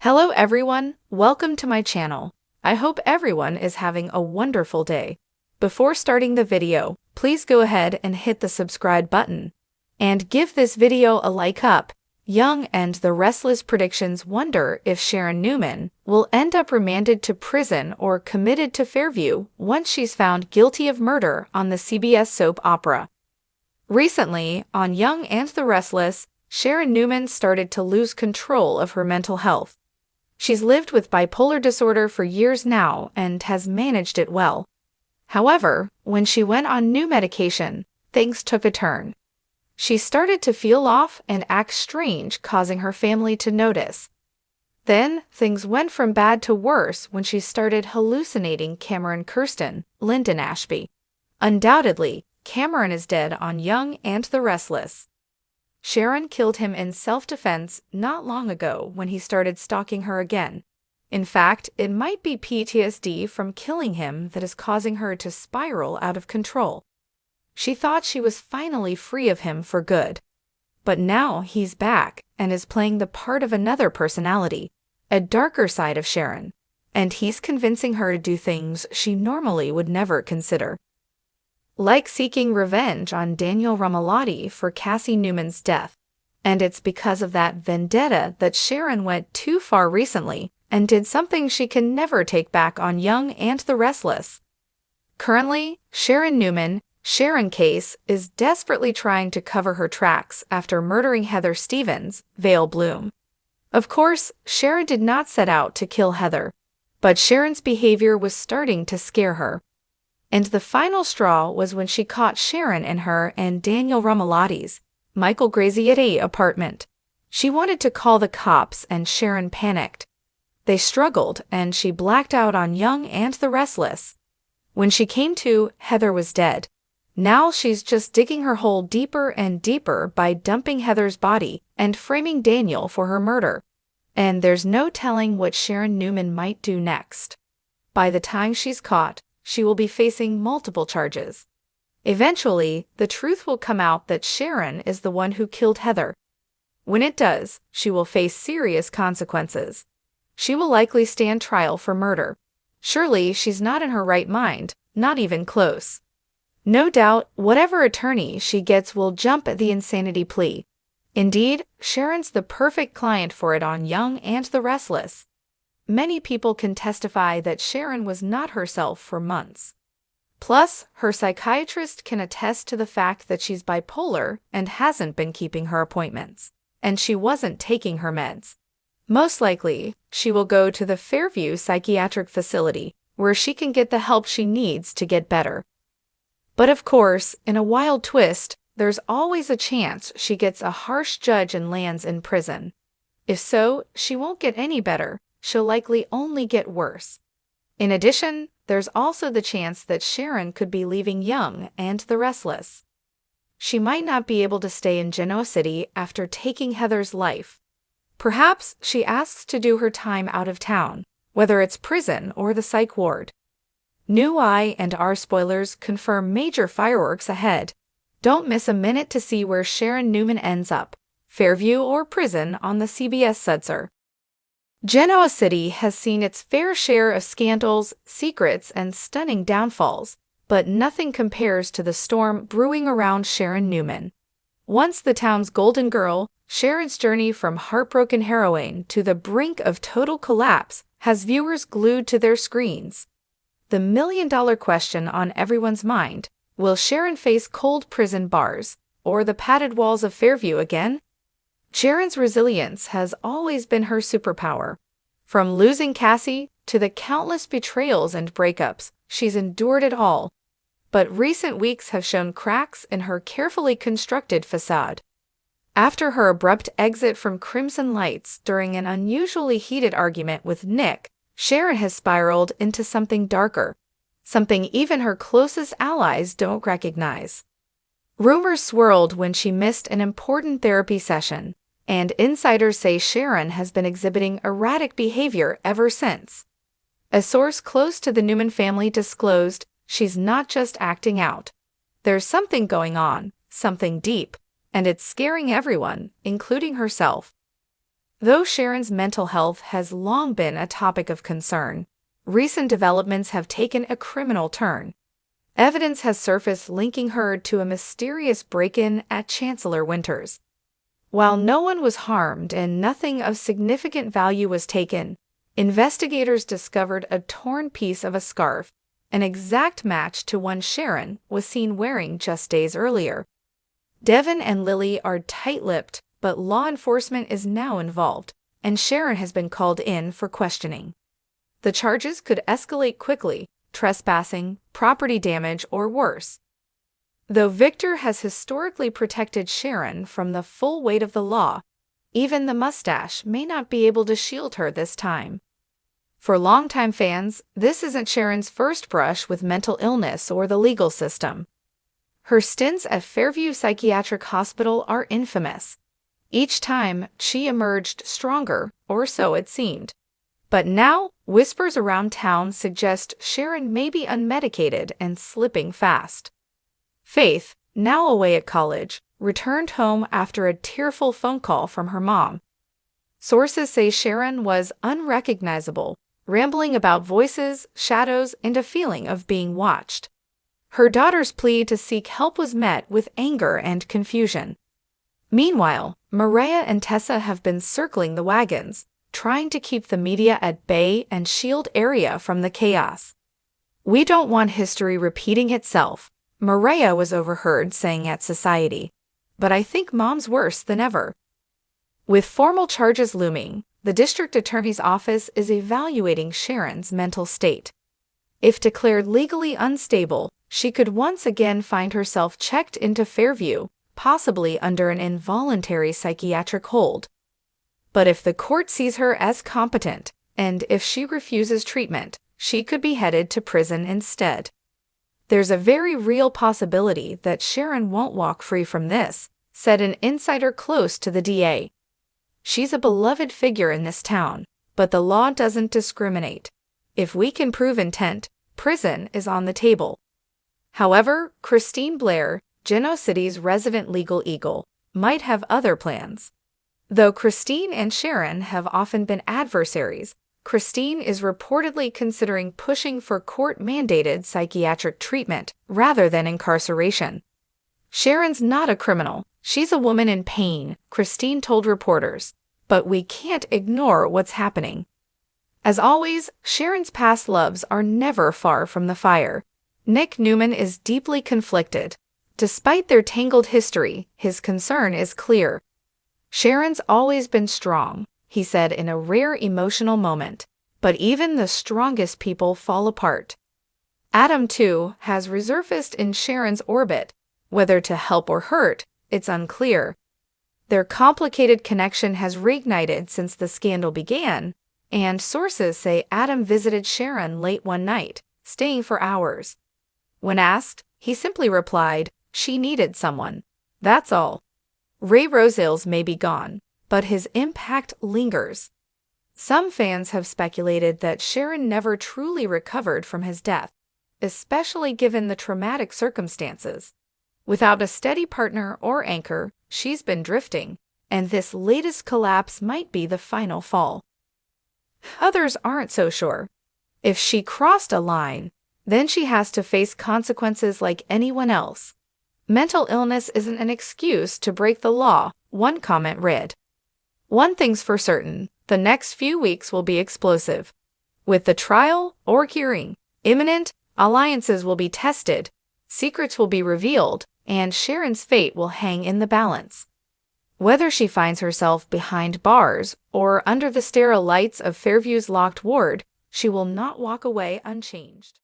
Hello everyone, welcome to my channel. I hope everyone is having a wonderful day. Before starting the video, please go ahead and hit the subscribe button. And give this video a like up. Young and the Restless predictions wonder if Sharon Newman will end up remanded to prison or committed to Fairview once she's found guilty of murder on the CBS soap opera. Recently, on Young and the Restless, Sharon Newman started to lose control of her mental health. She's lived with bipolar disorder for years now and has managed it well. However, when she went on new medication, things took a turn. She started to feel off and act strange, causing her family to notice. Then, things went from bad to worse when she started hallucinating Cameron Kirsten, Lyndon Ashby. Undoubtedly, Cameron is dead on Young and the Restless. Sharon killed him in self-defense not long ago when he started stalking her again. In fact, it might be PTSD from killing him that is causing her to spiral out of control. She thought she was finally free of him for good. But now he's back and is playing the part of another personality, a darker side of Sharon, and he's convincing her to do things she normally would never consider. Like seeking revenge on Daniel Romalotti for Cassie Newman's death. And it's because of that vendetta that Sharon went too far recently and did something she can never take back on Young and the Restless. Currently, Sharon Newman, Sharon Case, is desperately trying to cover her tracks after murdering Heather Stevens, Vale Bloom. Of course, Sharon did not set out to kill Heather, but Sharon's behavior was starting to scare her. And the final straw was when she caught Sharon in her and Daniel Romalotti's, Michael Graziati apartment. She wanted to call the cops and Sharon panicked. They struggled and she blacked out on Young and the Restless. When she came to, Heather was dead. Now she's just digging her hole deeper and deeper by dumping Heather's body and framing Daniel for her murder. And there's no telling what Sharon Newman might do next. By the time she's caught, she will be facing multiple charges. Eventually, the truth will come out that Sharon is the one who killed Heather. When it does, she will face serious consequences. She will likely stand trial for murder. Surely she's not in her right mind, not even close. No doubt, whatever attorney she gets will jump at the insanity plea. Indeed, Sharon's the perfect client for it on Young and the Restless. Many people can testify that Sharon was not herself for months. Plus, her psychiatrist can attest to the fact that she's bipolar and hasn't been keeping her appointments, and she wasn't taking her meds. Most likely, she will go to the Fairview psychiatric facility, where she can get the help she needs to get better. But of course, in a wild twist, there's always a chance she gets a harsh judge and lands in prison. If so, she won't get any better. She'll likely only get worse. In addition, there's also the chance that Sharon could be leaving Young and the Restless. She might not be able to stay in Genoa City after taking Heather's life. Perhaps she asks to do her time out of town, whether it's prison or the psych ward. New Y&R Spoilers confirm major fireworks ahead. Don't miss a minute to see where Sharon Newman ends up, Fairview or prison on the CBS Sudser. Genoa City has seen its fair share of scandals, secrets, and stunning downfalls, but nothing compares to the storm brewing around Sharon Newman. Once the town's golden girl, Sharon's journey from heartbroken heroine to the brink of total collapse has viewers glued to their screens. The million-dollar question on everyone's mind: will Sharon face cold prison bars or the padded walls of Fairview again? Sharon's resilience has always been her superpower. From losing Cassie to the countless betrayals and breakups, she's endured it all. But recent weeks have shown cracks in her carefully constructed facade. After her abrupt exit from Crimson Lights during an unusually heated argument with Nick, Sharon has spiraled into something darker, something even her closest allies don't recognize. Rumors swirled when she missed an important therapy session, and insiders say Sharon has been exhibiting erratic behavior ever since. A source close to the Newman family disclosed she's not just acting out. There's something going on, something deep, and it's scaring everyone, including herself. Though Sharon's mental health has long been a topic of concern, recent developments have taken a criminal turn. Evidence has surfaced linking her to a mysterious break-in at Chancellor Winters. While no one was harmed and nothing of significant value was taken, investigators discovered a torn piece of a scarf, an exact match to one Sharon was seen wearing just days earlier. Devin and Lily are tight-lipped, but law enforcement is now involved, and Sharon has been called in for questioning. The charges could escalate quickly: trespassing, property damage, or worse. Though Victor has historically protected Sharon from the full weight of the law, even the mustache may not be able to shield her this time. For longtime fans, this isn't Sharon's first brush with mental illness or the legal system. Her stints at Fairview Psychiatric Hospital are infamous. Each time, she emerged stronger, or so it seemed. But now, whispers around town suggest Sharon may be unmedicated and slipping fast. Faith, now away at college, returned home after a tearful phone call from her mom. Sources say Sharon was unrecognizable, rambling about voices, shadows, and a feeling of being watched. Her daughter's plea to seek help was met with anger and confusion. Meanwhile, Maria and Tessa have been circling the wagons, trying to keep the media at bay and shield Area from the chaos. "We don't want history repeating itself," Maria was overheard saying at Society. "But I think Mom's worse than ever." With formal charges looming, the district attorney's office is evaluating Sharon's mental state. If declared legally unstable, she could once again find herself checked into Fairview, possibly under an involuntary psychiatric hold. But if the court sees her as competent, and if she refuses treatment, she could be headed to prison instead. "There's a very real possibility that Sharon won't walk free from this," said an insider close to the DA. "She's a beloved figure in this town, but the law doesn't discriminate. If we can prove intent, prison is on the table." However, Christine Blair, Genoa City's resident legal eagle, might have other plans. Though Christine and Sharon have often been adversaries, Christine is reportedly considering pushing for court-mandated psychiatric treatment rather than incarceration. "Sharon's not a criminal. She's a woman in pain," Christine told reporters. "But we can't ignore what's happening." As always, Sharon's past loves are never far from the fire. Nick Newman is deeply conflicted. Despite their tangled history, his concern is clear. "Sharon's always been strong," he said in a rare emotional moment, "but even the strongest people fall apart." Adam, too, has resurfaced in Sharon's orbit. Whether to help or hurt, it's unclear. Their complicated connection has reignited since the scandal began, and sources say Adam visited Sharon late one night, staying for hours. When asked, he simply replied, "She needed someone. That's all." Ray Rosales may be gone, but his impact lingers. Some fans have speculated that Sharon never truly recovered from his death, especially given the traumatic circumstances. Without a steady partner or anchor, she's been drifting, and this latest collapse might be the final fall. Others aren't so sure. If she crossed a line, then she has to face consequences like anyone else. "Mental illness isn't an excuse to break the law," one comment read. One thing's for certain, the next few weeks will be explosive. With the trial or hearing imminent, alliances will be tested, secrets will be revealed, and Sharon's fate will hang in the balance. Whether she finds herself behind bars or under the sterile lights of Fairview's locked ward, she will not walk away unchanged.